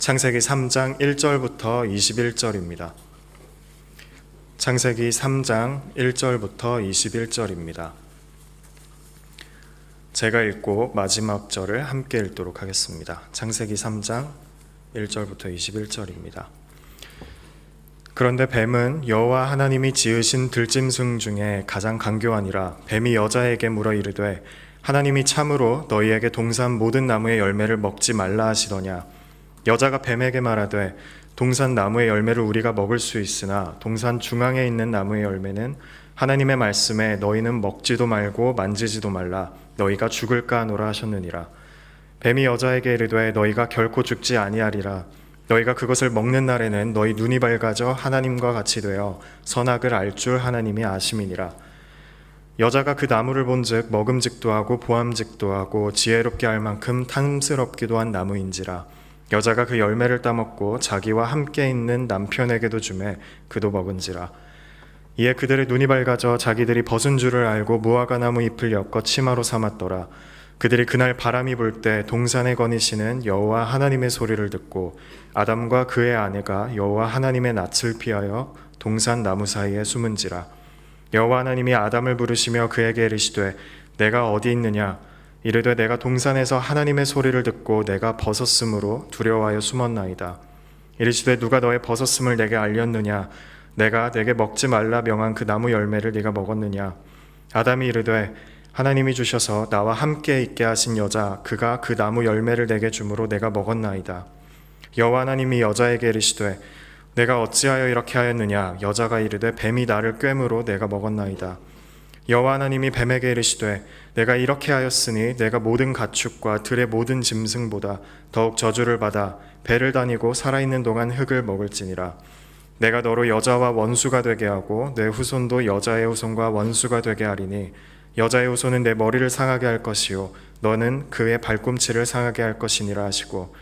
창세기 3장 1절부터 21절입니다. 창세기 3장 1절부터 21절입니다. 제가 읽고 마지막 절을 함께 읽도록 하겠습니다. 창세기 3장 1절부터 21절입니다. 그런데 뱀은 여호와 하나님이 지으신 들짐승 중에 가장 간교하니라. 뱀이 여자에게 물어 이르되 하나님이 참으로 너희에게 동산 모든 나무의 열매를 먹지 말라 하시더냐. 여자가 뱀에게 말하되 동산 나무의 열매를 우리가 먹을 수 있으나 동산 중앙에 있는 나무의 열매는 하나님의 말씀에 너희는 먹지도 말고 만지지도 말라 너희가 죽을까 하노라 하셨느니라. 뱀이 여자에게 이르되 너희가 결코 죽지 아니하리라. 너희가 그것을 먹는 날에는 너희 눈이 밝아져 하나님과 같이 되어 선악을 알 줄 하나님이 아심이니라. 여자가 그 나무를 본즉 먹음직도 하고 보암직도 하고 지혜롭게 할 만큼 탐스럽기도 한 나무인지라. 여자가 그 열매를 따먹고 자기와 함께 있는 남편에게도 주매 그도 먹은지라. 이에 그들의 눈이 밝아져 자기들이 벗은 줄을 알고 무화과 나무 잎을 엮어 치마로 삼았더라. 그들이 그날 바람이 불 때 동산에 거니시는 여호와 하나님의 소리를 듣고 아담과 그의 아내가 여호와 하나님의 낯을 피하여 동산 나무 사이에 숨은지라. 여호와 하나님이 아담을 부르시며 그에게 이르시되 내가 어디 있느냐. 이르되 내가 동산에서 하나님의 소리를 듣고 내가 벗었으므로 두려워하여 숨었나이다. 이르시되 누가 너의 벗었음을 내게 알렸느냐. 내가 내게 먹지 말라 명한 그 나무 열매를 네가 먹었느냐. 아담이 이르되 하나님이 주셔서 나와 함께 있게 하신 여자 그가 그 나무 열매를 내게 주므로 내가 먹었나이다. 여호와 하나님이 여자에게 이르시되 내가 어찌하여 이렇게 하였느냐. 여자가 이르되 뱀이 나를 꿰므로 내가 먹었나이다. 여호와 하나님이 뱀에게 이르시되 내가 이렇게 하였으니 내가 모든 가축과 들의 모든 짐승보다 더욱 저주를 받아 배를 다니고 살아있는 동안 흙을 먹을지니라. 내가 너로 여자와 원수가 되게 하고 내 후손도 여자의 후손과 원수가 되게 하리니 여자의 후손은 내 머리를 상하게 할 것이요 너는 그의 발꿈치를 상하게 할 것이니라 하시고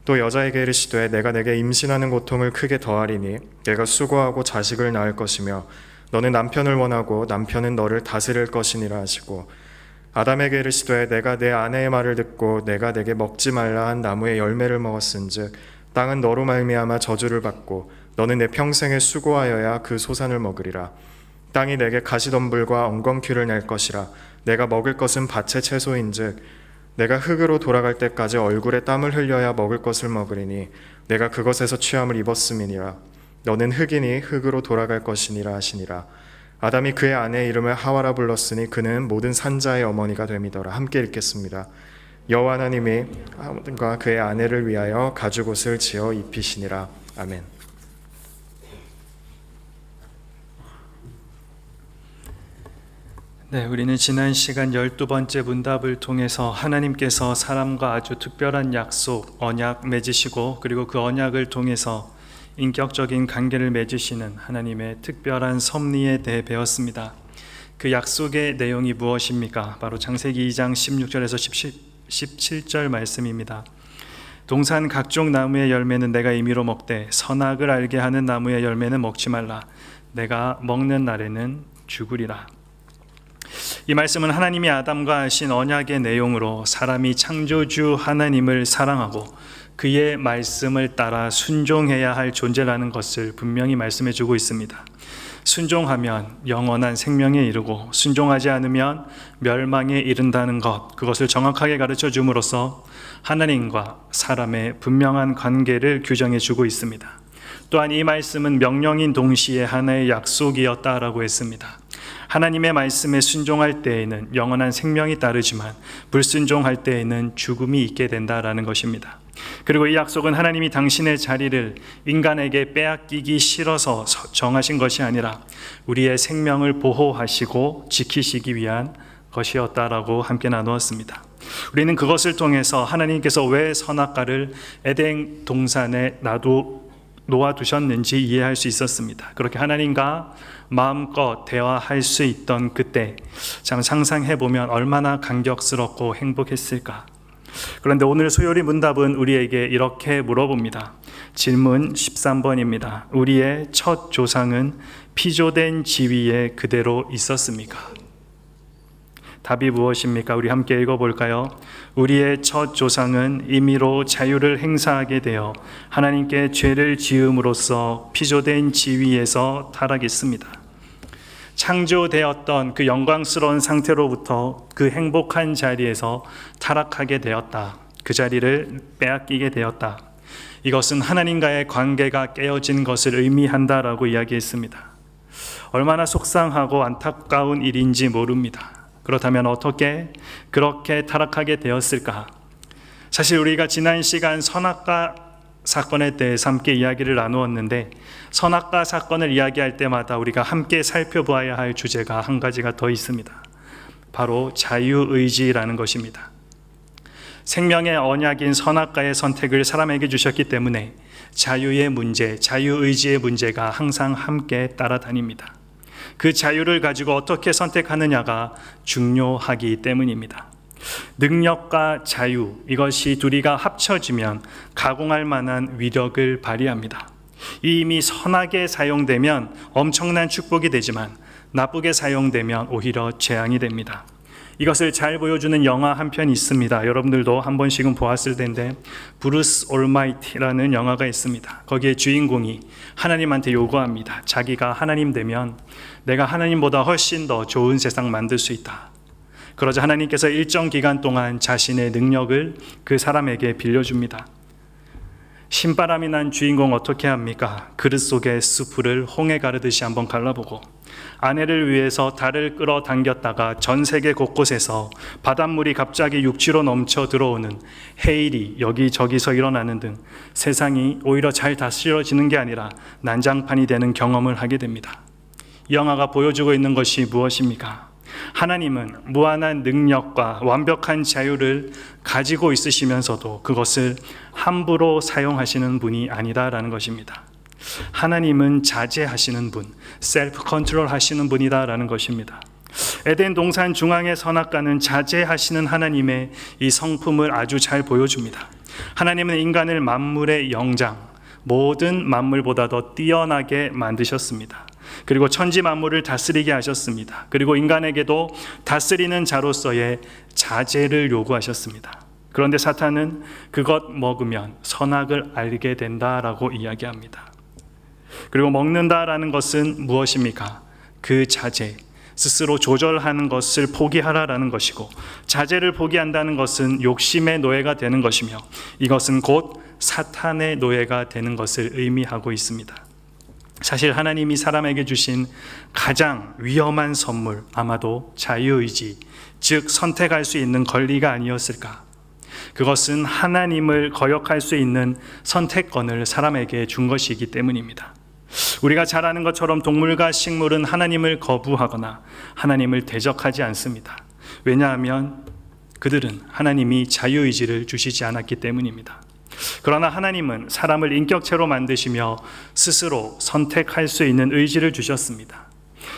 또 여자에게 이르시되 내가 내게 임신하는 고통을 크게 더하리니 내가 수고하고 자식을 낳을 것이며 너는 남편을 원하고 남편은 너를 다스릴 것이니라 하시고 아담에게 이르시되 내가 내 아내의 말을 듣고 내가 내게 먹지 말라 한 나무의 열매를 먹었은즉 땅은 너로 말미암아 저주를 받고 너는 내 평생에 수고하여야 그 소산을 먹으리라. 땅이 내게 가시덤불과 엉겅퀴를 낼 것이라. 내가 먹을 것은 밭의 채소인즉 내가 흙으로 돌아갈 때까지 얼굴에 땀을 흘려야 먹을 것을 먹으리니 내가 그것에서 취함을 입었음이니라. 너는 흙이니 흙으로 돌아갈 것이니라 하시니라. 아담이 그의 아내의 이름을 하와라 불렀으니 그는 모든 산자의 어머니가 됨이더라. 함께 읽겠습니다. 여호와 하나님이 아담과 그의 아내를 위하여 가죽옷을 지어 입히시니라. 아멘. 네, 우리는 지난 시간 12번째 문답을 통해서 하나님께서 사람과 아주 특별한 약속, 언약 맺으시고 그리고 그 언약을 통해서 인격적인 관계를 맺으시는 하나님의 특별한 섭리에 대해 배웠습니다. 그 약속의 내용이 무엇입니까? 바로 창세기 2장 16절에서 17절 말씀입니다. 동산 각종 나무의 열매는 내가 임의로 먹되 선악을 알게 하는 나무의 열매는 먹지 말라. 내가 먹는 날에는 죽으리라. 이 말씀은 하나님이 아담과 하신 언약의 내용으로 사람이 창조주 하나님을 사랑하고 그의 말씀을 따라 순종해야 할 존재라는 것을 분명히 말씀해 주고 있습니다. 순종하면 영원한 생명에 이르고 순종하지 않으면 멸망에 이른다는 것, 그것을 정확하게 가르쳐 줌으로써 하나님과 사람의 분명한 관계를 규정해 주고 있습니다. 또한 이 말씀은 명령인 동시에 하나의 약속이었다라고 했습니다. 하나님의 말씀에 순종할 때에는 영원한 생명이 따르지만 불순종할 때에는 죽음이 있게 된다라는 것입니다. 그리고 이 약속은 하나님이 당신의 자리를 인간에게 빼앗기기 싫어서 정하신 것이 아니라 우리의 생명을 보호하시고 지키시기 위한 것이었다라고 함께 나누었습니다. 우리는 그것을 통해서 하나님께서 왜 선악과를 에덴 동산에 놓아두셨는지 이해할 수 있었습니다. 그렇게 하나님과 마음껏 대화할 수 있던 그때 참 상상해보면 얼마나 감격스럽고 행복했을까. 그런데 오늘 수요일 문답은 우리에게 이렇게 물어봅니다. 질문 13번입니다. 우리의 첫 조상은 피조된 지위에 그대로 있었습니까? 답이 무엇입니까? 우리 함께 읽어볼까요? 우리의 첫 조상은 임의로 자유를 행사하게 되어 하나님께 죄를 지음으로써 피조된 지위에서 타락했습니다. 창조되었던 그 영광스러운 상태로부터 그 행복한 자리에서 타락하게 되었다. 그 자리를 빼앗기게 되었다. 이것은 하나님과의 관계가 깨어진 것을 의미한다라고 이야기했습니다. 얼마나 속상하고 안타까운 일인지 모릅니다. 그렇다면 어떻게 그렇게 타락하게 되었을까? 사실 우리가 지난 시간 선악과 사건에 대해서 함께 이야기를 나누었는데, 선악과 사건을 이야기할 때마다 우리가 함께 살펴보아야 할 주제가 한 가지가 더 있습니다. 바로 자유의지라는 것입니다. 생명의 언약인 선악과의 선택을 사람에게 주셨기 때문에 자유의 문제, 자유의지의 문제가 항상 함께 따라다닙니다. 그 자유를 가지고 어떻게 선택하느냐가 중요하기 때문입니다. 능력과 자유, 이것이 둘이가 합쳐지면 가공할 만한 위력을 발휘합니다. 이미 선하게 사용되면 엄청난 축복이 되지만 나쁘게 사용되면 오히려 재앙이 됩니다. 이것을 잘 보여주는 영화 한 편이 있습니다. 여러분들도 한 번씩은 보았을 텐데, 브루스 올마이티라는 영화가 있습니다. 거기에 주인공이 하나님한테 요구합니다. 자기가 하나님 되면 내가 하나님보다 훨씬 더 좋은 세상 만들 수 있다. 그러자 하나님께서 일정 기간 동안 자신의 능력을 그 사람에게 빌려줍니다. 신바람이 난 주인공 어떻게 합니까? 그릇 속에 수프를 홍해 가르듯이 한번 갈라보고, 아내를 위해서 달을 끌어당겼다가 전 세계 곳곳에서 바닷물이 갑자기 육지로 넘쳐 들어오는 해일이 여기저기서 일어나는 등 세상이 오히려 잘 다스려지는 게 아니라 난장판이 되는 경험을 하게 됩니다. 이 영화가 보여주고 있는 것이 무엇입니까? 하나님은 무한한 능력과 완벽한 자유를 가지고 있으시면서도 그것을 함부로 사용하시는 분이 아니다라는 것입니다. 하나님은 자제하시는 분, 셀프 컨트롤 하시는 분이다라는 것입니다. 에덴 동산 중앙의 선악과는 자제하시는 하나님의 이 성품을 아주 잘 보여줍니다. 하나님은 인간을 만물의 영장, 모든 만물보다 더 뛰어나게 만드셨습니다. 그리고 천지 만물을 다스리게 하셨습니다. 그리고 인간에게도 다스리는 자로서의 자제를 요구하셨습니다. 그런데 사탄은 그것 먹으면 선악을 알게 된다라고 이야기합니다. 그리고 먹는다라는 것은 무엇입니까? 그 자제, 스스로 조절하는 것을 포기하라라는 것이고, 자제를 포기한다는 것은 욕심의 노예가 되는 것이며, 이것은 곧 사탄의 노예가 되는 것을 의미하고 있습니다. 사실 하나님이 사람에게 주신 가장 위험한 선물, 아마도 자유의지, 즉 선택할 수 있는 권리가 아니었을까? 그것은 하나님을 거역할 수 있는 선택권을 사람에게 준 것이기 때문입니다. 우리가 잘 아는 것처럼 동물과 식물은 하나님을 거부하거나 하나님을 대적하지 않습니다. 왜냐하면 그들은 하나님이 자유의지를 주시지 않았기 때문입니다. 그러나 하나님은 사람을 인격체로 만드시며 스스로 선택할 수 있는 의지를 주셨습니다.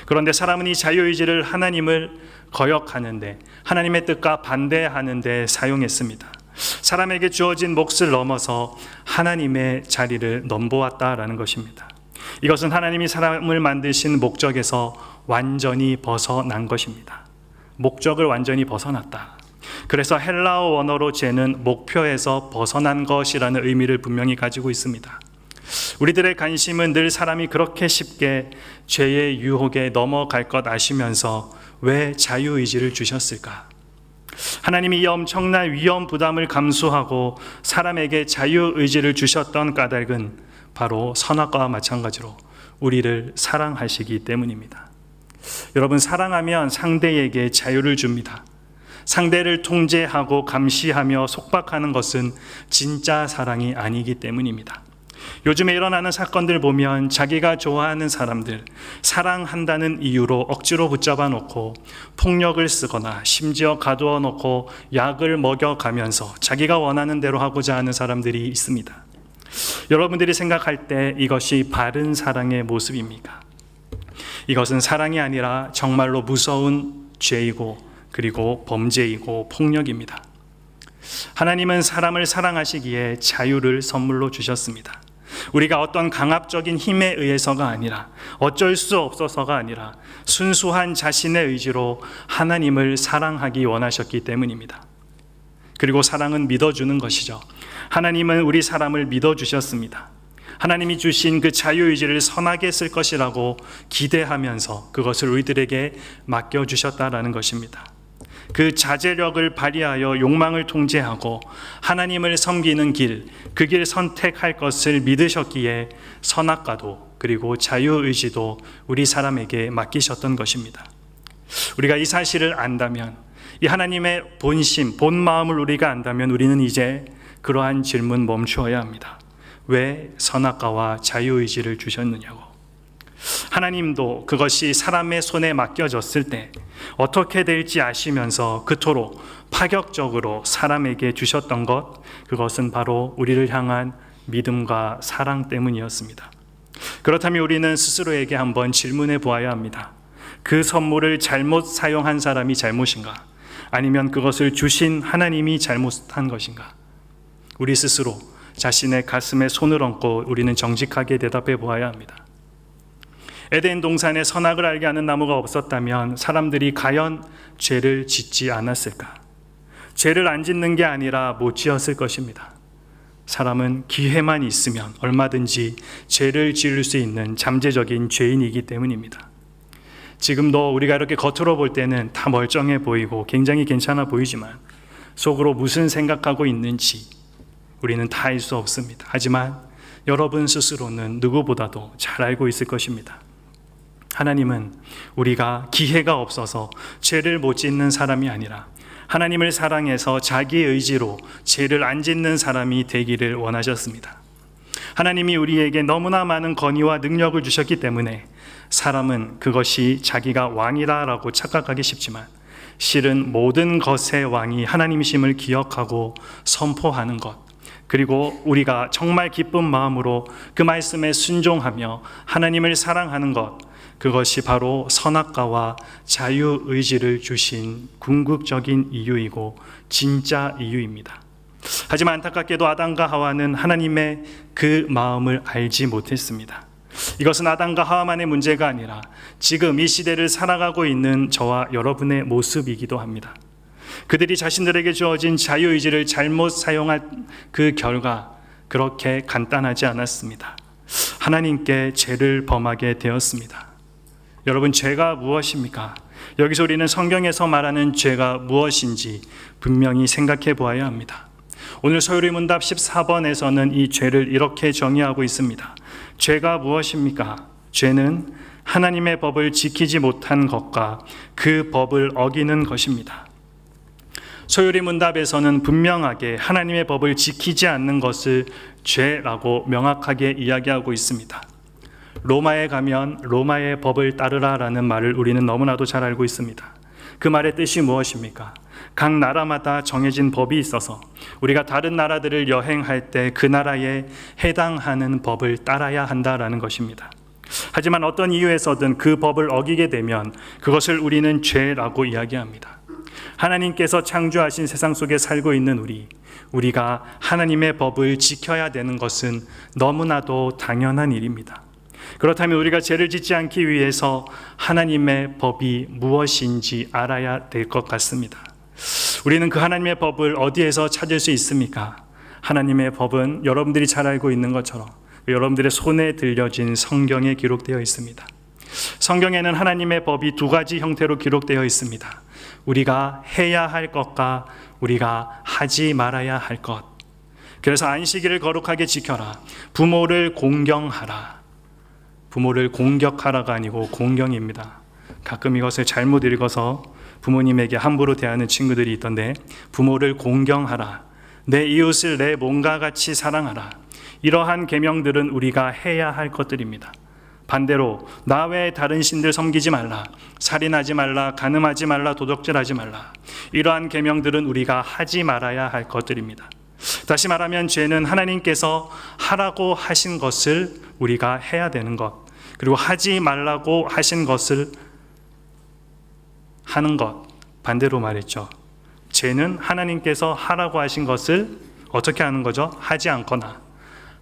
그런데 사람은 이 자유의지를 하나님을 거역하는데, 하나님의 뜻과 반대하는데 사용했습니다. 사람에게 주어진 몫을 넘어서 하나님의 자리를 넘보았다라는 것입니다. 이것은 하나님이 사람을 만드신 목적에서 완전히 벗어난 것입니다. 목적을 완전히 벗어났다. 그래서 헬라어 원어로 죄는 목표에서 벗어난 것이라는 의미를 분명히 가지고 있습니다. 우리들의 관심은 늘 사람이 그렇게 쉽게 죄의 유혹에 넘어갈 것 아시면서 왜 자유의지를 주셨을까? 하나님이 이 엄청난 위험 부담을 감수하고 사람에게 자유의지를 주셨던 까닭은 바로 선악과와 마찬가지로 우리를 사랑하시기 때문입니다. 여러분, 사랑하면 상대에게 자유를 줍니다. 상대를 통제하고 감시하며 속박하는 것은 진짜 사랑이 아니기 때문입니다. 요즘에 일어나는 사건들 보면 자기가 좋아하는 사람들, 사랑한다는 이유로 억지로 붙잡아 놓고 폭력을 쓰거나 심지어 가두어 놓고 약을 먹여가면서 자기가 원하는 대로 하고자 하는 사람들이 있습니다. 여러분들이 생각할 때 이것이 바른 사랑의 모습입니까? 이것은 사랑이 아니라 정말로 무서운 죄이고, 그리고 범죄이고 폭력입니다. 하나님은 사람을 사랑하시기에 자유를 선물로 주셨습니다. 우리가 어떤 강압적인 힘에 의해서가 아니라, 어쩔 수 없어서가 아니라 순수한 자신의 의지로 하나님을 사랑하기 원하셨기 때문입니다. 그리고 사랑은 믿어주는 것이죠. 하나님은 우리 사람을 믿어주셨습니다. 하나님이 주신 그 자유의지를 선하게 쓸 것이라고 기대하면서 그것을 우리들에게 맡겨주셨다라는 것입니다. 그 자제력을 발휘하여 욕망을 통제하고 하나님을 섬기는 길, 그 길 선택할 것을 믿으셨기에 선악과도 그리고 자유의지도 우리 사람에게 맡기셨던 것입니다. 우리가 이 사실을 안다면, 이 하나님의 본심, 본 마음을 우리가 안다면 우리는 이제 그러한 질문 멈추어야 합니다. 왜 선악과와 자유의지를 주셨느냐고. 하나님도 그것이 사람의 손에 맡겨졌을 때 어떻게 될지 아시면서 그토록 파격적으로 사람에게 주셨던 것, 그것은 바로 우리를 향한 믿음과 사랑 때문이었습니다. 그렇다면 우리는 스스로에게 한번 질문해 보아야 합니다. 그 선물을 잘못 사용한 사람이 잘못인가? 아니면 그것을 주신 하나님이 잘못한 것인가? 우리 스스로 자신의 가슴에 손을 얹고 우리는 정직하게 대답해 보아야 합니다. 에덴 동산에 선악을 알게 하는 나무가 없었다면 사람들이 과연 죄를 짓지 않았을까? 죄를 안 짓는 게 아니라 못 지었을 것입니다. 사람은 기회만 있으면 얼마든지 죄를 지을 수 있는 잠재적인 죄인이기 때문입니다. 지금도 우리가 이렇게 겉으로 볼 때는 다 멀쩡해 보이고 굉장히 괜찮아 보이지만 속으로 무슨 생각하고 있는지 우리는 다 알 수 없습니다. 하지만 여러분 스스로는 누구보다도 잘 알고 있을 것입니다. 하나님은 우리가 기회가 없어서 죄를 못 짓는 사람이 아니라 하나님을 사랑해서 자기 의지로 죄를 안 짓는 사람이 되기를 원하셨습니다. 하나님이 우리에게 너무나 많은 권위와 능력을 주셨기 때문에 사람은 그것이 자기가 왕이라고 착각하기 쉽지만 실은 모든 것의 왕이 하나님이심을 기억하고 선포하는 것, 그리고 우리가 정말 기쁜 마음으로 그 말씀에 순종하며 하나님을 사랑하는 것, 그것이 바로 선악과와 자유의지를 주신 궁극적인 이유이고 진짜 이유입니다. 하지만 안타깝게도 아담과 하와는 하나님의 그 마음을 알지 못했습니다. 이것은 아담과 하와만의 문제가 아니라 지금 이 시대를 살아가고 있는 저와 여러분의 모습이기도 합니다. 그들이 자신들에게 주어진 자유의지를 잘못 사용한 그 결과 그렇게 간단하지 않았습니다. 하나님께 죄를 범하게 되었습니다. 여러분, 죄가 무엇입니까? 여기서 우리는 성경에서 말하는 죄가 무엇인지 분명히 생각해 보아야 합니다. 오늘 소요리 문답 14번에서는 이 죄를 이렇게 정의하고 있습니다. 죄가 무엇입니까? 죄는 하나님의 법을 지키지 못한 것과 그 법을 어기는 것입니다. 소요리 문답에서는 분명하게 하나님의 법을 지키지 않는 것을 죄라고 명확하게 이야기하고 있습니다. 로마에 가면 로마의 법을 따르라라는 말을 우리는 너무나도 잘 알고 있습니다. 그 말의 뜻이 무엇입니까? 각 나라마다 정해진 법이 있어서 우리가 다른 나라들을 여행할 때 그 나라에 해당하는 법을 따라야 한다라는 것입니다. 하지만 어떤 이유에서든 그 법을 어기게 되면 그것을 우리는 죄라고 이야기합니다. 하나님께서 창조하신 세상 속에 살고 있는 우리가 하나님의 법을 지켜야 되는 것은 너무나도 당연한 일입니다. 그렇다면 우리가 죄를 짓지 않기 위해서 하나님의 법이 무엇인지 알아야 될 것 같습니다. 우리는 그 하나님의 법을 어디에서 찾을 수 있습니까? 하나님의 법은 여러분들이 잘 알고 있는 것처럼 여러분들의 손에 들려진 성경에 기록되어 있습니다. 성경에는 하나님의 법이 두 가지 형태로 기록되어 있습니다. 우리가 해야 할 것과 우리가 하지 말아야 할 것. 그래서 안식일을 거룩하게 지켜라. 부모를 공경하라. 부모를 공격하라가 아니고 공경입니다. 가끔 이것을 잘못 읽어서 부모님에게 함부로 대하는 친구들이 있던데, 부모를 공경하라. 내 이웃을 내 몸과 같이 사랑하라. 이러한 계명들은 우리가 해야 할 것들입니다. 반대로 나 외에 다른 신들 섬기지 말라, 살인하지 말라, 간음하지 말라, 도적질하지 말라. 이러한 계명들은 우리가 하지 말아야 할 것들입니다. 다시 말하면 죄는 하나님께서 하라고 하신 것을 우리가 해야 되는 것, 그리고 하지 말라고 하신 것을 하는 것, 반대로 말했죠. 죄는 하나님께서 하라고 하신 것을 어떻게 하는 거죠? 하지 않거나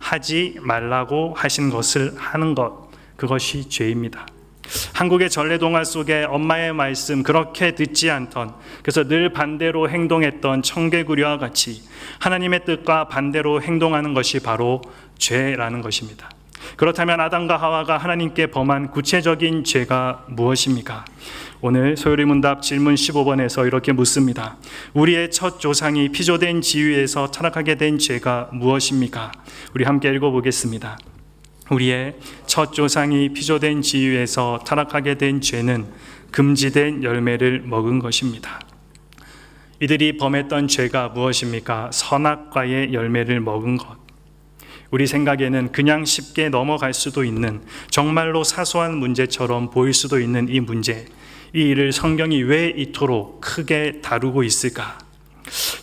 하지 말라고 하신 것을 하는 것, 그것이 죄입니다. 한국의 전래동화 속에 엄마의 말씀 그렇게 듣지 않던, 그래서 늘 반대로 행동했던 청개구리와 같이 하나님의 뜻과 반대로 행동하는 것이 바로 죄라는 것입니다. 그렇다면 아담과 하와가 하나님께 범한 구체적인 죄가 무엇입니까? 오늘 소요리 문답 질문 15번에서 이렇게 묻습니다. 우리의 첫 조상이 피조된 지위에서 타락하게 된 죄가 무엇입니까? 우리 함께 읽어보겠습니다. 우리의 첫 조상이 피조된 지위에서 타락하게 된 죄는 금지된 열매를 먹은 것입니다. 이들이 범했던 죄가 무엇입니까? 선악과의 열매를 먹은 것. 우리 생각에는 그냥 쉽게 넘어갈 수도 있는, 정말로 사소한 문제처럼 보일 수도 있는 이 문제, 이 일을 성경이 왜 이토록 크게 다루고 있을까?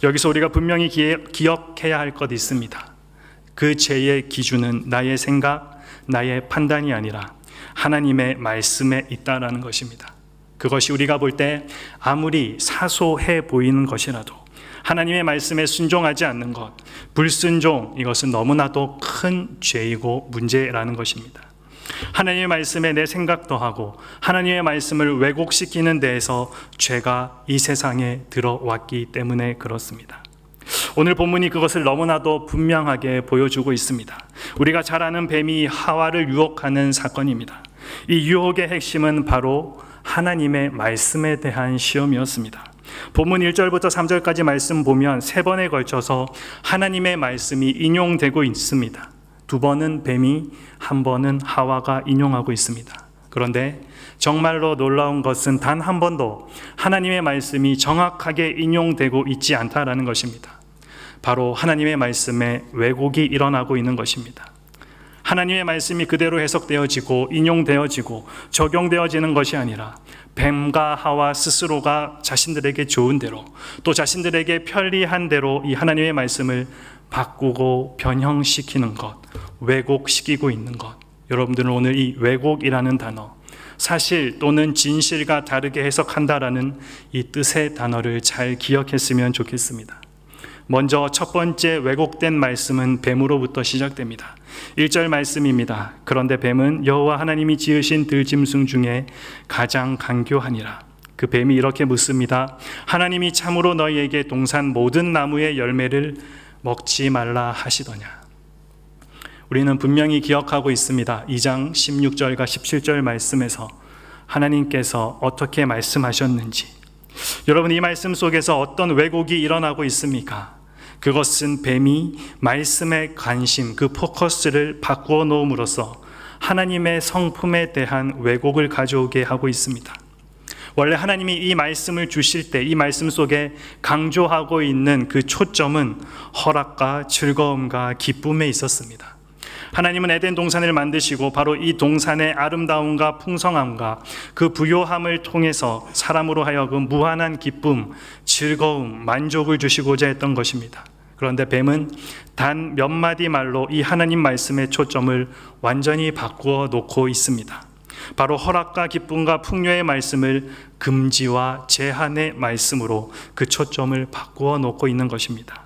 여기서 우리가 분명히 기억해야 할 것이 있습니다. 그 죄의 기준은 나의 생각, 나의 판단이 아니라 하나님의 말씀에 있다라는 것입니다. 그것이 우리가 볼 때 아무리 사소해 보이는 것이라도 하나님의 말씀에 순종하지 않는 것, 불순종, 이것은 너무나도 큰 죄이고 문제라는 것입니다. 하나님의 말씀에 내 생각 더하고 하나님의 말씀을 왜곡시키는 데에서 죄가 이 세상에 들어왔기 때문에 그렇습니다. 오늘 본문이 그것을 너무나도 분명하게 보여주고 있습니다. 우리가 잘 아는 뱀이 하와를 유혹하는 사건입니다. 이 유혹의 핵심은 바로 하나님의 말씀에 대한 시험이었습니다. 본문 1절부터 3절까지 말씀 보면 3번에 걸쳐서 하나님의 말씀이 인용되고 있습니다. 2번은 뱀이, 1번은 하와가 인용하고 있습니다. 그런데 정말로 놀라운 것은 단 한 번도 하나님의 말씀이 정확하게 인용되고 있지 않다라는 것입니다. 바로 하나님의 말씀에 왜곡이 일어나고 있는 것입니다. 하나님의 말씀이 그대로 해석되어지고 인용되어지고 적용되어지는 것이 아니라 뱀과 하와 스스로가 자신들에게 좋은 대로, 또 자신들에게 편리한 대로 이 하나님의 말씀을 바꾸고 변형시키는 것, 왜곡시키고 있는 것. 여러분들은 오늘 이 왜곡이라는 단어, 사실 또는 진실과 다르게 해석한다라는 이 뜻의 단어를 잘 기억했으면 좋겠습니다. 먼저 첫 번째 왜곡된 말씀은 뱀으로부터 시작됩니다. 1절 말씀입니다. 그런데 뱀은 여호와 하나님이 지으신 들짐승 중에 가장 간교하니라. 그 뱀이 이렇게 묻습니다. 하나님이 참으로 너희에게 동산 모든 나무의 열매를 먹지 말라 하시더냐. 우리는 분명히 기억하고 있습니다. 2장 16절과 17절 말씀에서 하나님께서 어떻게 말씀하셨는지. 여러분, 이 말씀 속에서 어떤 왜곡이 일어나고 있습니까? 그것은 뱀이 말씀의 관심, 그 포커스를 바꾸어 놓음으로써 하나님의 성품에 대한 왜곡을 가져오게 하고 있습니다. 원래 하나님이 이 말씀을 주실 때 이 말씀 속에 강조하고 있는 그 초점은 허락과 즐거움과 기쁨에 있었습니다. 하나님은 에덴 동산을 만드시고 바로 이 동산의 아름다움과 풍성함과 그 부요함을 통해서 사람으로 하여금 무한한 기쁨, 즐거움, 만족을 주시고자 했던 것입니다. 그런데 뱀은 단 몇 마디 말로 이 하나님 말씀의 초점을 완전히 바꾸어 놓고 있습니다. 바로 허락과 기쁨과 풍요의 말씀을 금지와 제한의 말씀으로 그 초점을 바꾸어 놓고 있는 것입니다.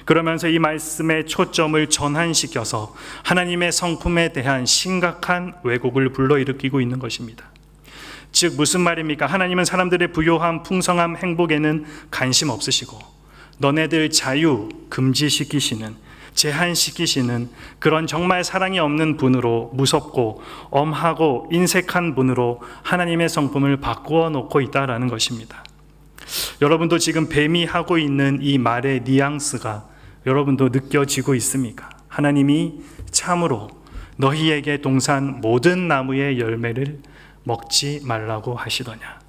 그러면서 이 말씀의 초점을 전환시켜서 하나님의 성품에 대한 심각한 왜곡을 불러일으키고 있는 것입니다. 즉 무슨 말입니까? 하나님은 사람들의 부요함, 풍성함, 행복에는 관심 없으시고 너네들 자유 금지시키시는, 제한시키시는 그런 정말 사랑이 없는 분으로, 무섭고 엄하고 인색한 분으로 하나님의 성품을 바꾸어 놓고 있다라는 것입니다. 여러분도 지금 뱀이 하고 있는 이 말의 뉘앙스가 여러분도 느껴지고 있습니까? 하나님이 참으로 너희에게 동산 모든 나무의 열매를 먹지 말라고 하시더냐.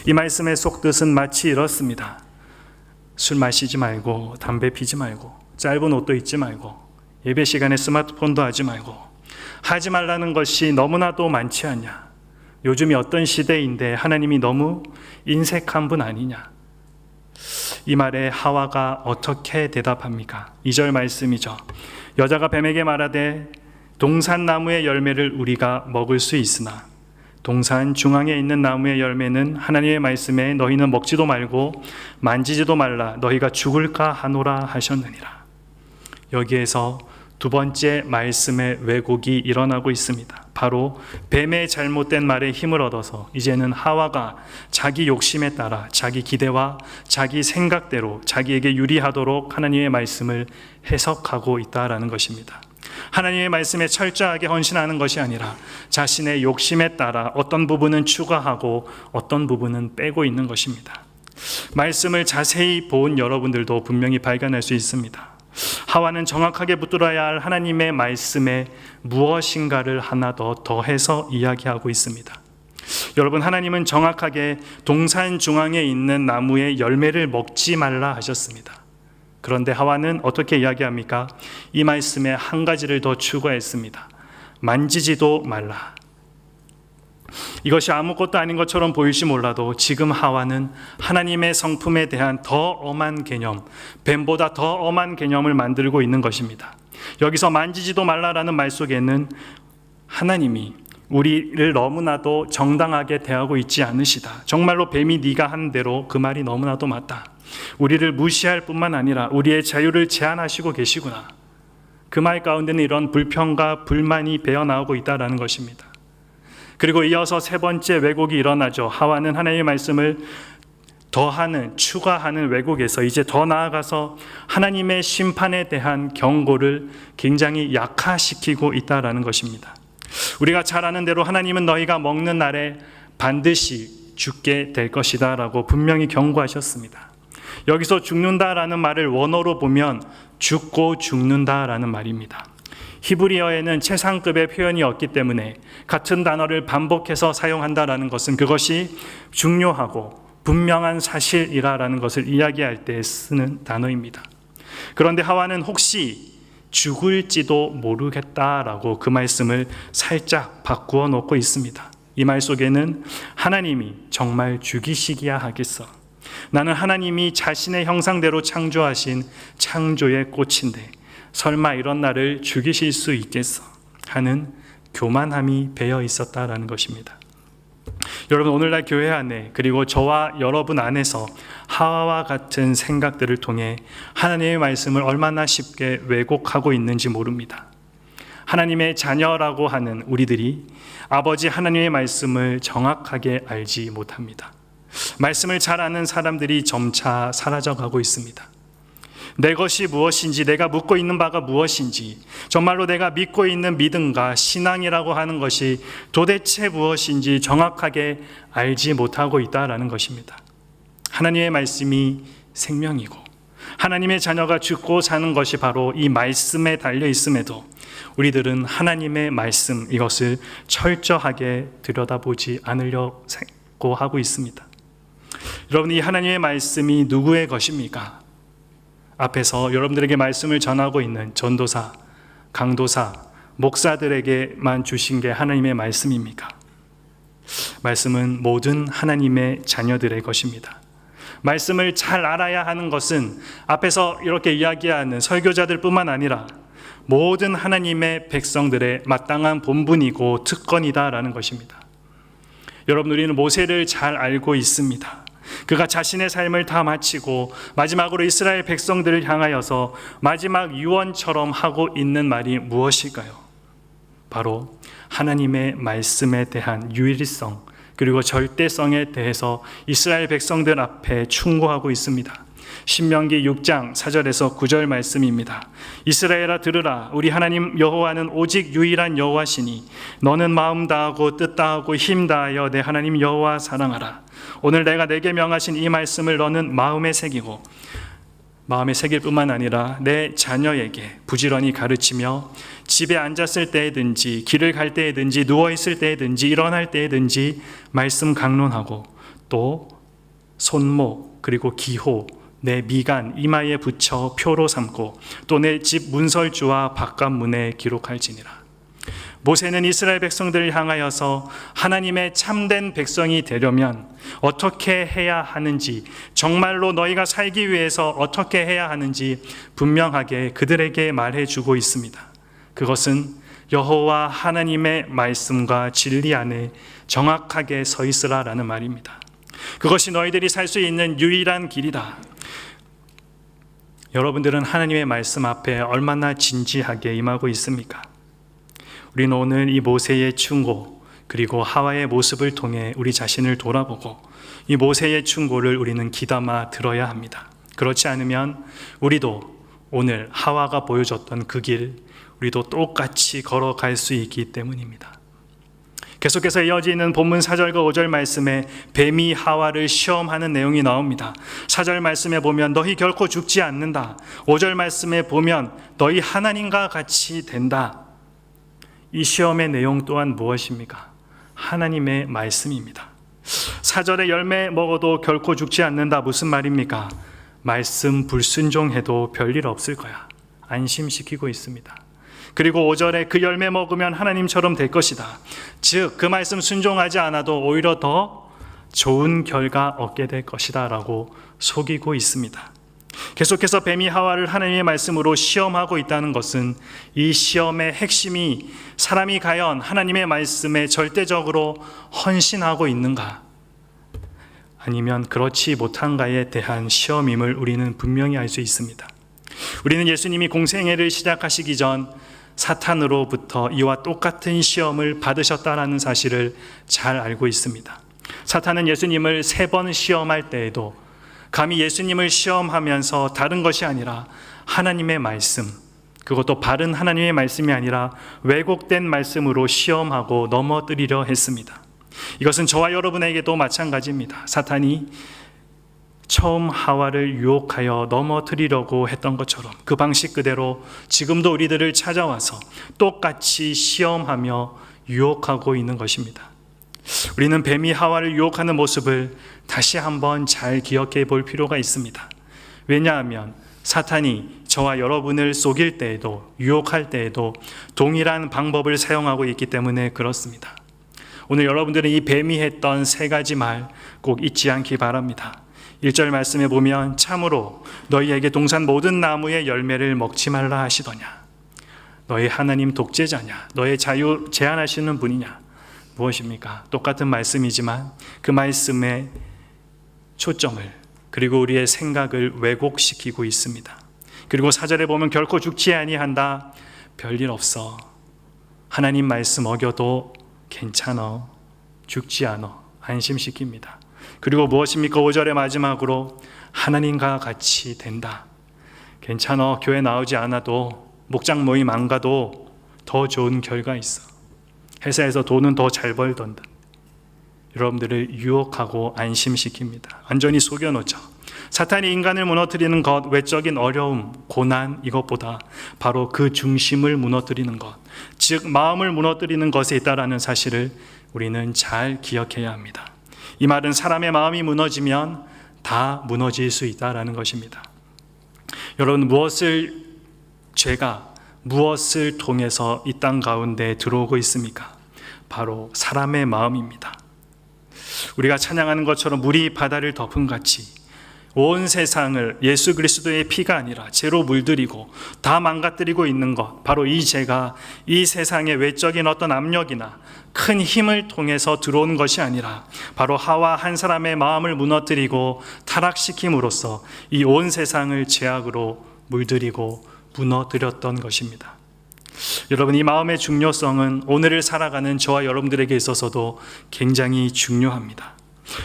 이 말씀의 속뜻은 마치 이렇습니다. 술 마시지 말고, 담배 피지 말고, 짧은 옷도 입지 말고, 예배 시간에 스마트폰도 하지 말고, 하지 말라는 것이 너무나도 많지 않냐. 요즘이 어떤 시대인데 하나님이 너무 인색한 분 아니냐. 이 말에 하와가 어떻게 대답합니까? 2절 말씀이죠. 여자가 뱀에게 말하되 동산 나무의 열매를 우리가 먹을 수 있으나 동산 중앙에 있는 나무의 열매는 하나님의 말씀에 너희는 먹지도 말고 만지지도 말라 너희가 죽을까 하노라 하셨느니라. 여기에서 두 번째 말씀의 왜곡이 일어나고 있습니다. 바로 뱀의 잘못된 말에 힘을 얻어서 이제는 하와가 자기 욕심에 따라 자기 기대와 자기 생각대로 자기에게 유리하도록 하나님의 말씀을 해석하고 있다라는 것입니다. 하나님의 말씀에 철저하게 헌신하는 것이 아니라 자신의 욕심에 따라 어떤 부분은 추가하고 어떤 부분은 빼고 있는 것입니다. 말씀을 자세히 본 여러분들도 분명히 발견할 수 있습니다. 하와는 정확하게 붙들어야 할 하나님의 말씀에 무엇인가를 하나 더 더해서 이야기하고 있습니다. 여러분, 하나님은 정확하게 동산 중앙에 있는 나무의 열매를 먹지 말라 하셨습니다. 그런데 하와는 어떻게 이야기합니까? 이 말씀에 한 가지를 더 추가했습니다. 만지지도 말라. 이것이 아무것도 아닌 것처럼 보일지 몰라도 지금 하와는 하나님의 성품에 대한 더 엄한 개념, 뱀보다 더 엄한 개념을 만들고 있는 것입니다. 여기서 만지지도 말라라는 말 속에는 하나님이 우리를 너무나도 정당하게 대하고 있지 않으시다. 정말로 뱀이 네가 한 대로 그 말이 너무나도 맞다. 우리를 무시할 뿐만 아니라 우리의 자유를 제한하시고 계시구나. 그 말 가운데는 이런 불평과 불만이 배어나오고 있다는 것입니다. 그리고 이어서 세 번째 왜곡이 일어나죠. 하와는 하나님의 말씀을 더하는, 추가하는 왜곡에서 이제 더 나아가서 하나님의 심판에 대한 경고를 굉장히 약화시키고 있다는 것입니다. 우리가 잘 아는 대로 하나님은 너희가 먹는 날에 반드시 죽게 될 것이다 라고 분명히 경고하셨습니다. 여기서 죽는다라는 말을 원어로 보면 죽고 죽는다라는 말입니다. 히브리어에는 최상급의 표현이 없기 때문에 같은 단어를 반복해서 사용한다라는 것은 그것이 중요하고 분명한 사실이라는 것을 이야기할 때 쓰는 단어입니다. 그런데 하와는 혹시 죽을지도 모르겠다라고 그 말씀을 살짝 바꾸어 놓고 있습니다. 이 말 속에는 하나님이 정말 죽이시기야 하겠어. 나는 하나님이 자신의 형상대로 창조하신 창조의 꽃인데 설마 이런 나를 죽이실 수 있겠어 하는 교만함이 배어 있었다라는 것입니다. 여러분, 오늘날 교회 안에 그리고 저와 여러분 안에서 하와와 같은 생각들을 통해 하나님의 말씀을 얼마나 쉽게 왜곡하고 있는지 모릅니다. 하나님의 자녀라고 하는 우리들이 아버지 하나님의 말씀을 정확하게 알지 못합니다. 말씀을 잘 아는 사람들이 점차 사라져가고 있습니다. 내 것이 무엇인지, 내가 묻고 있는 바가 무엇인지, 정말로 내가 믿고 있는 믿음과 신앙이라고 하는 것이 도대체 무엇인지 정확하게 알지 못하고 있다는 것입니다. 하나님의 말씀이 생명이고 하나님의 자녀가 죽고 사는 것이 바로 이 말씀에 달려 있음에도 우리들은 하나님의 말씀, 이것을 철저하게 들여다보지 않으려고 하고 있습니다. 여러분, 이 하나님의 말씀이 누구의 것입니까? 앞에서 여러분들에게 말씀을 전하고 있는 전도사, 강도사, 목사들에게만 주신 게 하나님의 말씀입니까? 말씀은 모든 하나님의 자녀들의 것입니다. 말씀을 잘 알아야 하는 것은 앞에서 이렇게 이야기하는 설교자들 뿐만 아니라 모든 하나님의 백성들의 마땅한 본분이고 특권이다라는 것입니다. 여러분, 우리는 모세를 잘 알고 있습니다. 그가 자신의 삶을 다 마치고 마지막으로 이스라엘 백성들을 향하여서 마지막 유언처럼 하고 있는 말이 무엇일까요? 바로 하나님의 말씀에 대한 유일성 그리고 절대성에 대해서 이스라엘 백성들 앞에 충고하고 있습니다. 신명기 6장 4절에서 9절 말씀입니다. 이스라엘아 들으라. 우리 하나님 여호와는 오직 유일한 여호와시니 너는 마음 다하고 뜻 다하고 힘 다하여 내 하나님 여호와 사랑하라. 오늘 내가 내게 명하신 이 말씀을 너는 마음에 새기고 마음에 새길 뿐만 아니라 내 자녀에게 부지런히 가르치며 집에 앉았을 때에든지 길을 갈 때에든지 누워있을 때에든지 일어날 때에든지 말씀 강론하고 또 손목 그리고 기호 내 미간 이마에 붙여 표로 삼고 또 내 집 문설주와 바깥문에 기록할지니라. 모세는 이스라엘 백성들을 향하여서 하나님의 참된 백성이 되려면 어떻게 해야 하는지, 정말로 너희가 살기 위해서 어떻게 해야 하는지 분명하게 그들에게 말해주고 있습니다. 그것은 여호와 하나님의 말씀과 진리 안에 정확하게 서 있으라라는 말입니다. 그것이 너희들이 살 수 있는 유일한 길이다. 여러분들은 하나님의 말씀 앞에 얼마나 진지하게 임하고 있습니까? 우리는 오늘 이 모세의 충고 그리고 하와의 모습을 통해 우리 자신을 돌아보고 이 모세의 충고를 우리는 귀담아 들어야 합니다. 그렇지 않으면 우리도 오늘 하와가 보여줬던 그 길 우리도 똑같이 걸어갈 수 있기 때문입니다. 계속해서 이어지는 본문 4절과 5절 말씀에 뱀이 하와를 시험하는 내용이 나옵니다. 4절 말씀에 보면 너희 결코 죽지 않는다. 5절 말씀에 보면 너희 하나님과 같이 된다. 이 시험의 내용 또한 무엇입니까? 하나님의 말씀입니다. 4절에 열매 먹어도 결코 죽지 않는다. 무슨 말입니까? 말씀 불순종해도 별일 없을 거야. 안심시키고 있습니다. 그리고 5절에 그 열매 먹으면 하나님처럼 될 것이다. 즉 그 말씀 순종하지 않아도 오히려 더 좋은 결과 얻게 될 것이다 라고 속이고 있습니다. 계속해서 뱀이 하와를 하나님의 말씀으로 시험하고 있다는 것은 이 시험의 핵심이 사람이 과연 하나님의 말씀에 절대적으로 헌신하고 있는가 아니면 그렇지 못한가에 대한 시험임을 우리는 분명히 알 수 있습니다. 우리는 예수님이 공생애를 시작하시기 전 사탄으로부터 이와 똑같은 시험을 받으셨다라는 사실을 잘 알고 있습니다. 사탄은 예수님을 3번 시험할 때에도 감히 예수님을 시험하면서 다른 것이 아니라 하나님의 말씀, 그것도 바른 하나님의 말씀이 아니라 왜곡된 말씀으로 시험하고 넘어뜨리려 했습니다. 이것은 저와 여러분에게도 마찬가지입니다. 사탄이 처음 하와를 유혹하여 넘어뜨리려고 했던 것처럼 그 방식 그대로 지금도 우리들을 찾아와서 똑같이 시험하며 유혹하고 있는 것입니다. 우리는 뱀이 하와를 유혹하는 모습을 다시 한번 잘 기억해 볼 필요가 있습니다. 왜냐하면 사탄이 저와 여러분을 속일 때에도 유혹할 때에도 동일한 방법을 사용하고 있기 때문에 그렇습니다. 오늘 여러분들은 이 뱀이 했던 3가지 말 꼭 잊지 않기 바랍니다. 1절 말씀에 보면 참으로 너희에게 동산 모든 나무의 열매를 먹지 말라 하시더냐. 너희 하나님 독재자냐. 너의 자유 제한하시는 분이냐. 무엇입니까? 똑같은 말씀이지만 그 말씀의 초점을 그리고 우리의 생각을 왜곡시키고 있습니다. 그리고 4절에 보면 결코 죽지 아니한다. 별일 없어. 하나님 말씀 어겨도 괜찮아. 죽지 않아. 안심시킵니다. 그리고 무엇입니까? 5절의 마지막으로 하나님과 같이 된다. 괜찮아. 교회 나오지 않아도 목장 모임 안 가도 더 좋은 결과 있어. 회사에서 돈은 더 잘 벌던다. 여러분들을 유혹하고 안심시킵니다. 완전히 속여놓죠. 사탄이 인간을 무너뜨리는 것, 외적인 어려움, 고난 이것보다 바로 그 중심을 무너뜨리는 것, 즉 마음을 무너뜨리는 것에 있다라는 사실을 우리는 잘 기억해야 합니다. 이 말은 사람의 마음이 무너지면 다 무너질 수 있다라는 것입니다. 여러분, 죄가 무엇을 통해서 이 땅 가운데 들어오고 있습니까? 바로 사람의 마음입니다. 우리가 찬양하는 것처럼 물이 바다를 덮은 같이 온 세상을 예수 그리스도의 피가 아니라 죄로 물들이고 다 망가뜨리고 있는 것, 바로 이 죄가 이 세상의 외적인 어떤 압력이나 큰 힘을 통해서 들어온 것이 아니라 바로 하와 한 사람의 마음을 무너뜨리고 타락시킴으로써 이 온 세상을 죄악으로 물들이고 무너뜨렸던 것입니다. 여러분, 이 마음의 중요성은 오늘을 살아가는 저와 여러분들에게 있어서도 굉장히 중요합니다.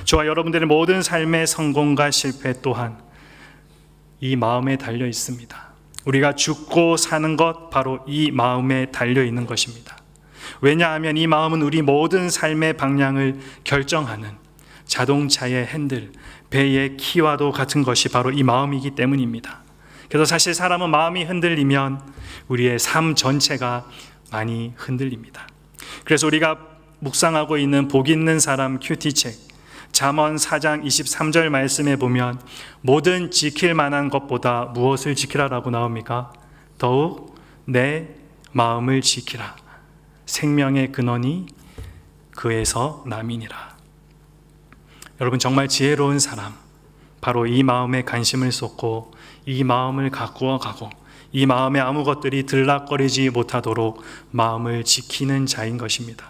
저와 여러분들의 모든 삶의 성공과 실패 또한 이 마음에 달려 있습니다. 우리가 죽고 사는 것 바로 이 마음에 달려 있는 것입니다. 왜냐하면 이 마음은 우리 모든 삶의 방향을 결정하는 자동차의 핸들, 배의 키와도 같은 것이 바로 이 마음이기 때문입니다. 그래서 사실 사람은 마음이 흔들리면 우리의 삶 전체가 많이 흔들립니다. 그래서 우리가 묵상하고 있는 복 있는 사람 큐티책 잠언 4장 23절 말씀에 보면 모든 지킬 만한 것보다 무엇을 지키라라고 나옵니까? 더욱 내 마음을 지키라. 생명의 근원이 그에서 남이니라. 여러분, 정말 지혜로운 사람, 바로 이 마음에 관심을 쏟고 이 마음을 가꾸어 가고 이 마음에 아무 것들이 들락거리지 못하도록 마음을 지키는 자인 것입니다.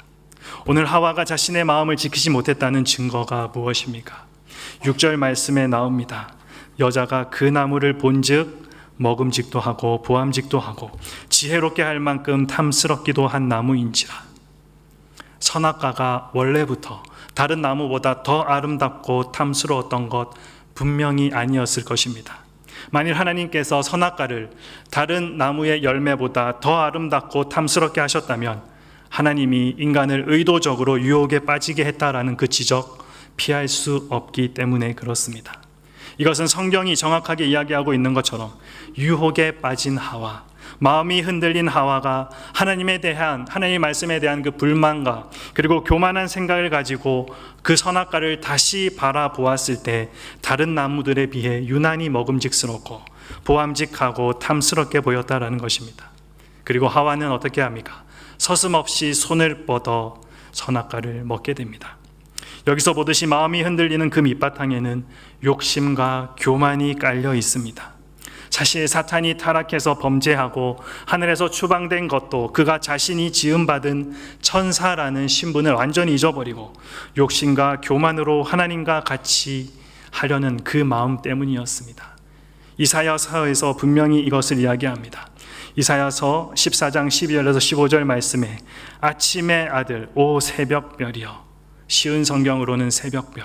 오늘 하와가 자신의 마음을 지키지 못했다는 증거가 무엇입니까? 6절 말씀에 나옵니다. 여자가 그 나무를 본즉 먹음직도 하고 보암직도 하고 지혜롭게 할 만큼 탐스럽기도 한 나무인지라. 선악과가 원래부터 다른 나무보다 더 아름답고 탐스러웠던 것 분명히 아니었을 것입니다. 만일 하나님께서 선악과를 다른 나무의 열매보다 더 아름답고 탐스럽게 하셨다면 하나님이 인간을 의도적으로 유혹에 빠지게 했다라는 그 지적 피할 수 없기 때문에 그렇습니다. 이것은 성경이 정확하게 이야기하고 있는 것처럼 유혹에 빠진 하와, 마음이 흔들린 하와가 하나님의 말씀에 대한 그 불만과 그리고 교만한 생각을 가지고 그 선악과를 다시 바라보았을 때 다른 나무들에 비해 유난히 먹음직스럽고 보암직하고 탐스럽게 보였다라는 것입니다. 그리고 하와는 어떻게 합니까? 서슴없이 손을 뻗어 선악과를 먹게 됩니다. 여기서 보듯이 마음이 흔들리는 그 밑바탕에는 욕심과 교만이 깔려 있습니다. 사실 사탄이 타락해서 범죄하고 하늘에서 추방된 것도 그가 자신이 지음받은 천사라는 신분을 완전히 잊어버리고 욕심과 교만으로 하나님과 같이 하려는 그 마음 때문이었습니다. 이사야서에서 분명히 이것을 이야기합니다. 이사야서 14장 12절에서 15절 말씀에 아침의 아들 오 새벽별이여, 쉬운 성경으로는 새벽별,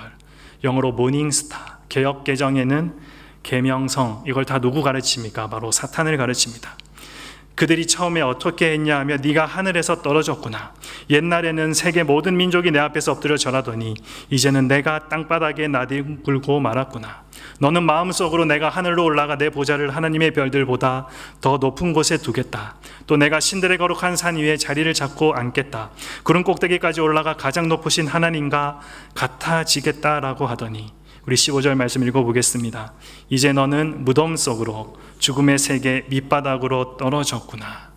영어로 모닝스타, 개역 개정에는 계명성, 이걸 다 누구 가르칩니까? 바로 사탄을 가르칩니다. 그들이 처음에 어떻게 했냐 하며 네가 하늘에서 떨어졌구나. 옛날에는 세계 모든 민족이 내 앞에서 엎드려 절하더니 이제는 내가 땅바닥에 나뒹굴고 말았구나. 너는 마음속으로 내가 하늘로 올라가 내 보좌를 하나님의 별들보다 더 높은 곳에 두겠다. 또 내가 신들의 거룩한 산 위에 자리를 잡고 앉겠다. 구름 꼭대기까지 올라가 가장 높으신 하나님과 같아지겠다라고 하더니 우리 15절 말씀 읽어보겠습니다. 이제 너는 무덤 속으로 죽음의 세계 밑바닥으로 떨어졌구나.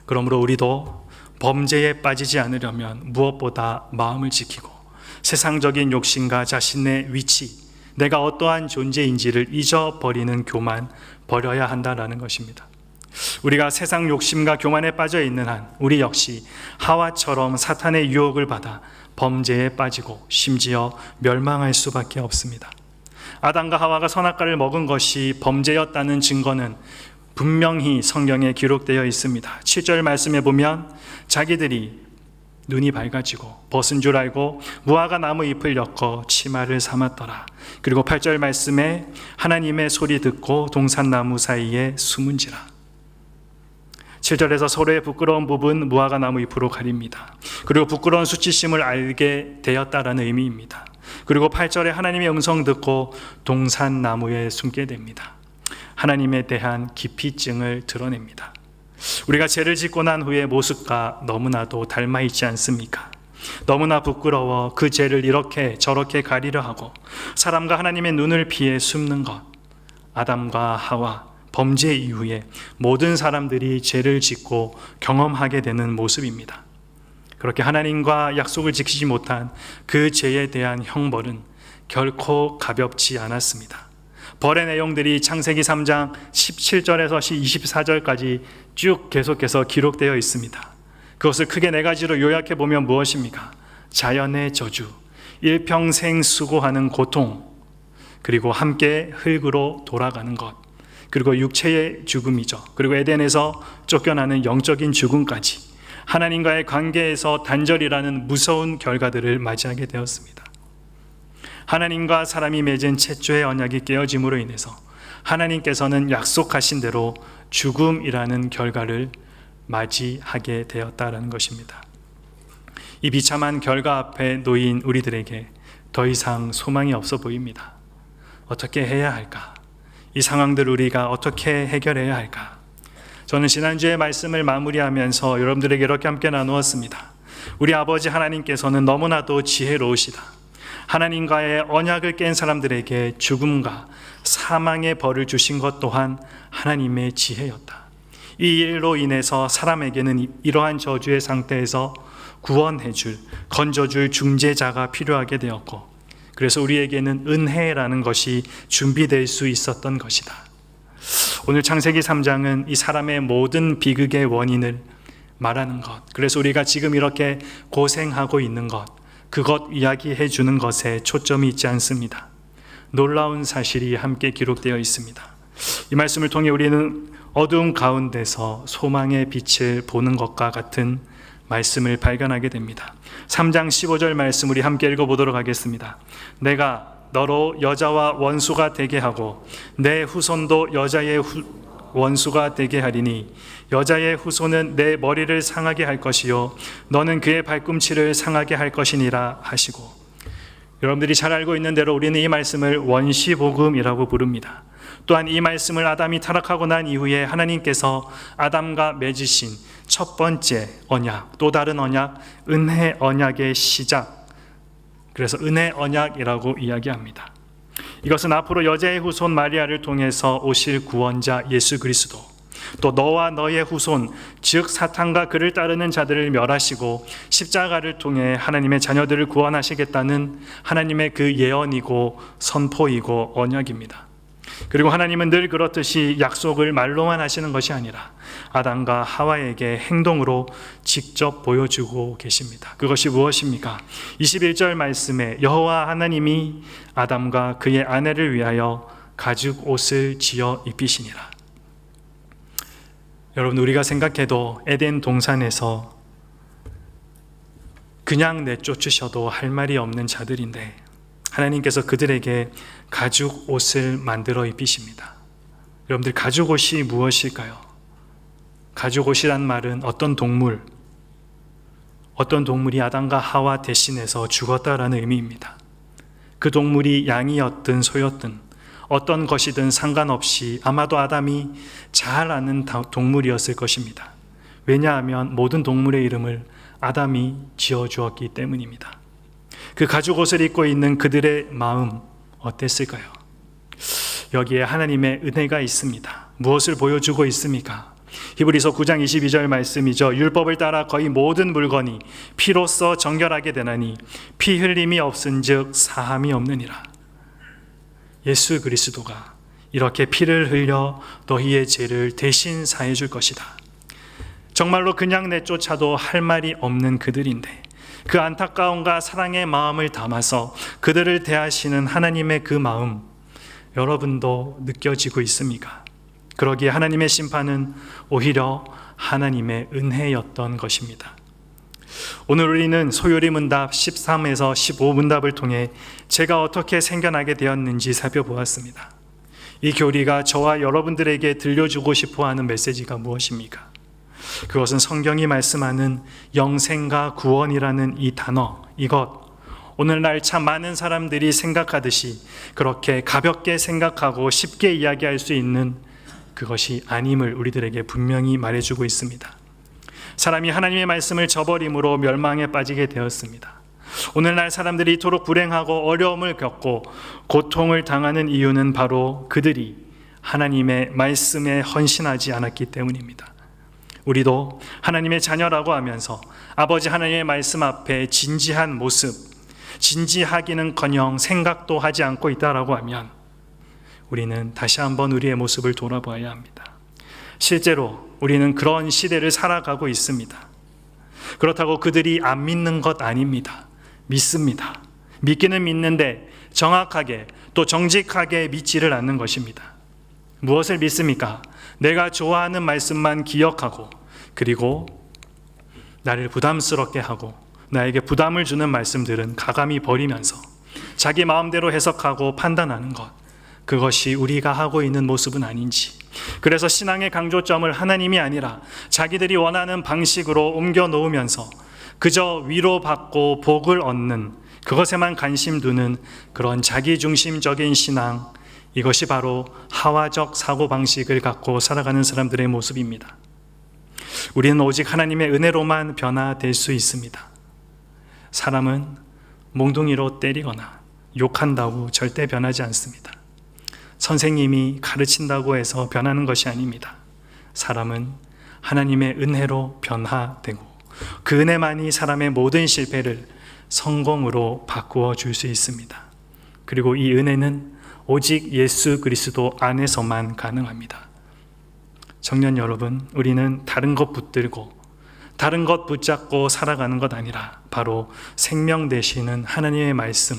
그러므로 우리도 범죄에 빠지지 않으려면 무엇보다 마음을 지키고 세상적인 욕심과 자신의 위치, 내가 어떠한 존재인지를 잊어버리는 교만 버려야 한다라는 것입니다. 우리가 세상 욕심과 교만에 빠져 있는 한 우리 역시 하와처럼 사탄의 유혹을 받아 범죄에 빠지고 심지어 멸망할 수밖에 없습니다. 아담과 하와가 선악과를 먹은 것이 범죄였다는 증거는 분명히 성경에 기록되어 있습니다. 7절 말씀에 보면 자기들이 눈이 밝아지고 벗은 줄 알고 무화과 나무 잎을 엮어 치마를 삼았더라. 그리고 8절 말씀에 하나님의 소리 듣고 동산나무 사이에 숨은지라. 7절에서 서로의 부끄러운 부분 무화과 나무 잎으로 가립니다. 그리고 부끄러운 수치심을 알게 되었다라는 의미입니다. 그리고 8절에 하나님의 음성 듣고 동산나무에 숨게 됩니다. 하나님에 대한 기피증을 드러냅니다. 우리가 죄를 짓고 난 후의 모습과 너무나도 닮아 있지 않습니까? 너무나 부끄러워 그 죄를 이렇게 저렇게 가리려 하고 사람과 하나님의 눈을 피해 숨는 것, 아담과 하와 범죄 이후에 모든 사람들이 죄를 짓고 경험하게 되는 모습입니다. 그렇게 하나님과 약속을 지키지 못한 그 죄에 대한 형벌은 결코 가볍지 않았습니다. 벌의 내용들이 창세기 3장 17절에서 24절까지 쭉 계속해서 기록되어 있습니다. 그것을 크게 네 가지로 요약해 보면 무엇입니까? 자연의 저주, 일평생 수고하는 고통, 그리고 함께 흙으로 돌아가는 것, 그리고 육체의 죽음이죠. 그리고 에덴에서 쫓겨나는 영적인 죽음까지 하나님과의 관계에서 단절이라는 무서운 결과들을 맞이하게 되었습니다. 하나님과 사람이 맺은 최초의 언약이 깨어짐으로 인해서 하나님께서는 약속하신 대로 죽음이라는 결과를 맞이하게 되었다는 것입니다. 이 비참한 결과 앞에 놓인 우리들에게 더 이상 소망이 없어 보입니다. 어떻게 해야 할까? 이 상황들을 우리가 어떻게 해결해야 할까? 저는 지난주에 말씀을 마무리하면서 여러분들에게 이렇게 함께 나누었습니다. 우리 아버지 하나님께서는 너무나도 지혜로우시다. 하나님과의 언약을 깬 사람들에게 죽음과 사망의 벌을 주신 것 또한 하나님의 지혜였다. 이 일로 인해서 사람에게는 이러한 저주의 상태에서 구원해줄, 건져줄 중재자가 필요하게 되었고, 그래서 우리에게는 은혜라는 것이 준비될 수 있었던 것이다. 오늘 창세기 3장은 이 사람의 모든 비극의 원인을 말하는 것, 그래서 우리가 지금 이렇게 고생하고 있는 것, 그것 이야기해 주는 것에 초점이 있지 않습니다. 놀라운 사실이 함께 기록되어 있습니다. 이 말씀을 통해 우리는 어두운 가운데서 소망의 빛을 보는 것과 같은 말씀을 발견하게 됩니다. 3장 15절 말씀 우리 함께 읽어보도록 하겠습니다. 내가 너로 여자와 원수가 되게 하고 내 후손도 여자의 원수가 되게 하리니 여자의 후손은 내 머리를 상하게 할 것이요 너는 그의 발꿈치를 상하게 할 것이니라 하시고, 여러분들이 잘 알고 있는 대로 우리는 이 말씀을 원시복음이라고 부릅니다. 또한 이 말씀을 아담이 타락하고 난 이후에 하나님께서 아담과 맺으신 첫 번째 언약, 또 다른 언약, 은혜 언약의 시작, 그래서 은혜 언약이라고 이야기합니다. 이것은 앞으로 여자의 후손 마리아를 통해서 오실 구원자 예수 그리스도, 또 너와 너의 후손, 즉 사탄과 그를 따르는 자들을 멸하시고 십자가를 통해 하나님의 자녀들을 구원하시겠다는 하나님의 그 예언이고 선포이고 언약입니다. 그리고 하나님은 늘 그렇듯이 약속을 말로만 하시는 것이 아니라 아담과 하와에게 행동으로 직접 보여주고 계십니다. 그것이 무엇입니까? 21절 말씀에 여호와 하나님이 아담과 그의 아내를 위하여 가죽 옷을 지어 입히시니라. 여러분, 우리가 생각해도 에덴 동산에서 그냥 내쫓으셔도 할 말이 없는 자들인데 하나님께서 그들에게 가죽 옷을 만들어 입히십니다. 여러분들, 가죽 옷이 무엇일까요? 가죽 옷이란 말은 어떤 동물이 아담과 하와 대신해서 죽었다라는 의미입니다. 그 동물이 양이었든 소였든 어떤 것이든 상관없이 아마도 아담이 잘 아는 동물이었을 것입니다. 왜냐하면 모든 동물의 이름을 아담이 지어주었기 때문입니다. 그 가죽 옷을 입고 있는 그들의 마음 어땠을까요? 여기에 하나님의 은혜가 있습니다. 무엇을 보여주고 있습니까? 히브리서 9장 22절 말씀이죠. 율법을 따라 거의 모든 물건이 피로써 정결하게 되나니 피 흘림이 없은즉 사함이 없느니라. 예수 그리스도가 이렇게 피를 흘려 너희의 죄를 대신 사해 줄 것이다. 정말로 그냥 내쫓아도 할 말이 없는 그들인데 그 안타까움과 사랑의 마음을 담아서 그들을 대하시는 하나님의 그 마음, 여러분도 느껴지고 있습니까? 그러기에 하나님의 심판은 오히려 하나님의 은혜였던 것입니다. 오늘 우리는 소요리 문답 13에서 15 문답을 통해 제가 어떻게 생겨나게 되었는지 살펴보았습니다. 이 교리가 저와 여러분들에게 들려주고 싶어하는 메시지가 무엇입니까? 그것은 성경이 말씀하는 영생과 구원이라는 이 단어, 이것, 오늘날 참 많은 사람들이 생각하듯이 그렇게 가볍게 생각하고 쉽게 이야기할 수 있는 그것이 아님을 우리들에게 분명히 말해주고 있습니다. 사람이 하나님의 말씀을 저버림으로 멸망에 빠지게 되었습니다. 오늘날 사람들이 이토록 불행하고 어려움을 겪고 고통을 당하는 이유는 바로 그들이 하나님의 말씀에 헌신하지 않았기 때문입니다. 우리도 하나님의 자녀라고 하면서 아버지 하나님의 말씀 앞에 진지한 모습, 진지하기는커녕 생각도 하지 않고 있다라고 하면 우리는 다시 한번 우리의 모습을 돌아봐야 합니다. 실제로 우리는 그런 시대를 살아가고 있습니다. 그렇다고 그들이 안 믿는 것 아닙니다. 믿습니다. 믿기는 믿는데 정확하게 또 정직하게 믿지를 않는 것입니다. 무엇을 믿습니까? 내가 좋아하는 말씀만 기억하고, 그리고 나를 부담스럽게 하고 나에게 부담을 주는 말씀들은 가감히 버리면서 자기 마음대로 해석하고 판단하는 것, 그것이 우리가 하고 있는 모습은 아닌지, 그래서 신앙의 강조점을 하나님이 아니라 자기들이 원하는 방식으로 옮겨 놓으면서 그저 위로받고 복을 얻는 그것에만 관심 두는 그런 자기중심적인 신앙, 이것이 바로 하와적 사고방식을 갖고 살아가는 사람들의 모습입니다. 우리는 오직 하나님의 은혜로만 변화될 수 있습니다. 사람은 몽둥이로 때리거나 욕한다고 절대 변하지 않습니다. 선생님이 가르친다고 해서 변하는 것이 아닙니다. 사람은 하나님의 은혜로 변화되고 그 은혜만이 사람의 모든 실패를 성공으로 바꾸어 줄 수 있습니다. 그리고 이 은혜는 오직 예수 그리스도 안에서만 가능합니다. 청년 여러분, 우리는 다른 것 붙들고 다른 것 붙잡고 살아가는 것 아니라 바로 생명 되시는 하나님의 말씀,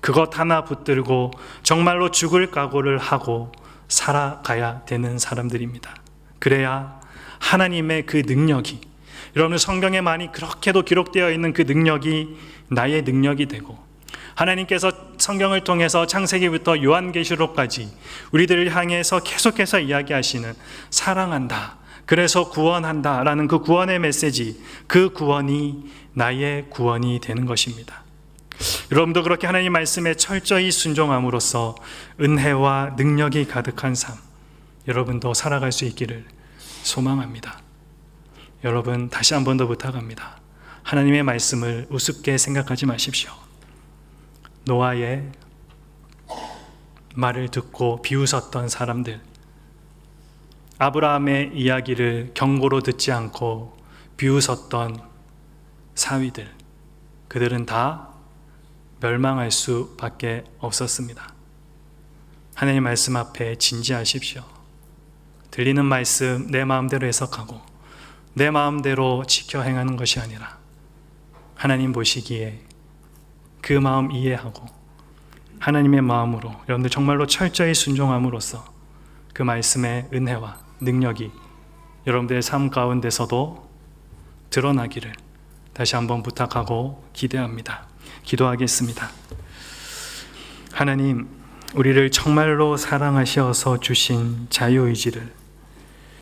그것 하나 붙들고 정말로 죽을 각오를 하고 살아가야 되는 사람들입니다. 그래야 하나님의 그 능력이, 여러분 성경에 많이 그렇게도 기록되어 있는 그 능력이 나의 능력이 되고, 하나님께서 성경을 통해서 창세기부터 요한계시록까지 우리들을 향해서 계속해서 이야기하시는 사랑한다, 그래서 구원한다 라는 그 구원의 메시지, 그 구원이 나의 구원이 되는 것입니다. 여러분도 그렇게 하나님 말씀에 철저히 순종함으로써 은혜와 능력이 가득한 삶, 여러분도 살아갈 수 있기를 소망합니다. 여러분, 다시 한 번 더 부탁합니다. 하나님의 말씀을 우습게 생각하지 마십시오. 노아의 말을 듣고 비웃었던 사람들, 아브라함의 이야기를 경고로 듣지 않고 비웃었던 사위들, 그들은 다 멸망할 수밖에 없었습니다. 하나님 말씀 앞에 진지하십시오. 들리는 말씀 내 마음대로 해석하고 내 마음대로 지켜 행하는 것이 아니라 하나님 보시기에 그 마음 이해하고 하나님의 마음으로 여러분들 정말로 철저히 순종함으로써 그 말씀의 은혜와 능력이 여러분들의 삶 가운데서도 드러나기를 다시 한번 부탁하고 기대합니다. 기도하겠습니다. 하나님, 우리를 정말로 사랑하셔서 주신 자유의지를